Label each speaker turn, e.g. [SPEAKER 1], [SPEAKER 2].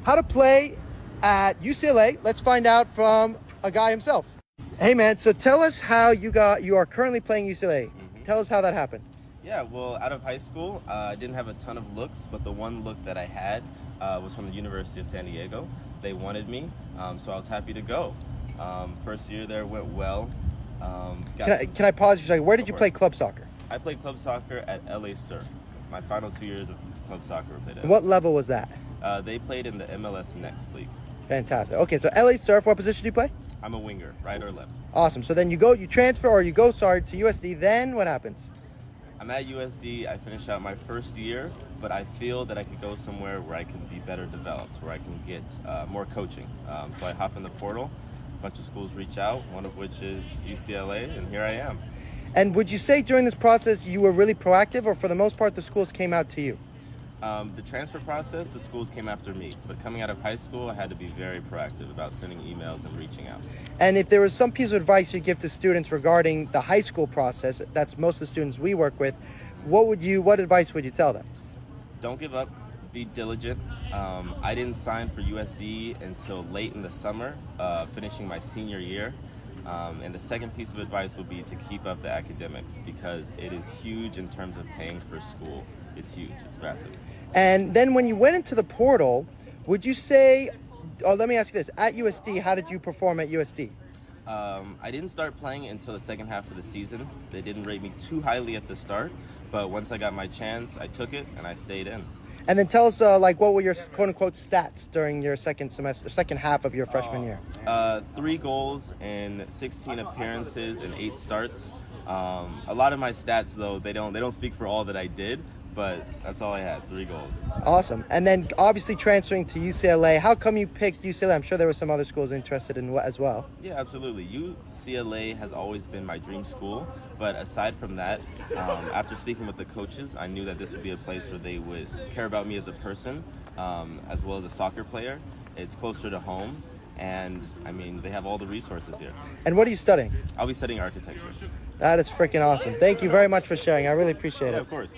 [SPEAKER 1] how to play at UCLA. Let's find out from a guy himself. Hey man, so tell us how you are currently playing UCLA. Tell us how that happened.
[SPEAKER 2] Yeah, well, out of high school, I didn't have a ton of looks, but the one look that I had was from the University of San Diego. They wanted me, so I was happy to go. First year there went well.
[SPEAKER 1] Can I pause for a second? Where did you play club soccer?
[SPEAKER 2] I played club soccer at LA Surf. My final 2 years of club soccer were played at.
[SPEAKER 1] What level was that?
[SPEAKER 2] They played in the MLS Next League.
[SPEAKER 1] Fantastic. Okay, so LA Surf, what position do you play?
[SPEAKER 2] I'm a winger, right or left.
[SPEAKER 1] Awesome. So then you transfer to USD. Then what happens?
[SPEAKER 2] I'm at USD. I finished out my first year, but I feel that I could go somewhere where I can be better developed, where I can get more coaching. So I hop in the portal. A bunch of schools reach out, one of which is UCLA, and here I am.
[SPEAKER 1] And would you say during this process you were really proactive, or for the most part the schools came out to you?
[SPEAKER 2] The transfer process, the schools came after me. But coming out of high school, I had to be very proactive about sending emails and reaching out.
[SPEAKER 1] And if there was some piece of advice you'd give to students regarding the high school process, that's most of the students we work with, what advice would you tell them?
[SPEAKER 2] Don't give up. Be diligent. I didn't sign for USD until late in the summer, finishing my senior year. And the second piece of advice would be to keep up the academics, because it is huge in terms of paying for school. It's huge. It's massive.
[SPEAKER 1] And then when you went into the portal, would you say, let me ask you this, at USD, how did you perform at USD?
[SPEAKER 2] I didn't start playing until the second half of the season. They didn't rate me too highly at the start, but once I got my chance, I took it and I stayed in.
[SPEAKER 1] And then tell us, what were your quote-unquote stats during your second half of your freshman year?
[SPEAKER 2] 3 goals in 16 appearances and 8 starts. A lot of my stats, though, they don't speak for all that I did, but that's all I had, 3 goals.
[SPEAKER 1] Awesome. And then obviously transferring to UCLA. How come you picked UCLA? I'm sure there were some other schools interested in as well.
[SPEAKER 2] Yeah, absolutely. UCLA has always been my dream school, but aside from that, after speaking with the coaches, I knew that this would be a place where they would care about me as a person, as well as a soccer player. It's closer to home, and I mean, they have all the resources here.
[SPEAKER 1] And what are you studying?
[SPEAKER 2] I'll be studying architecture.
[SPEAKER 1] That is freaking awesome. Thank you very much for sharing. I really appreciate it.
[SPEAKER 2] Yeah, of course.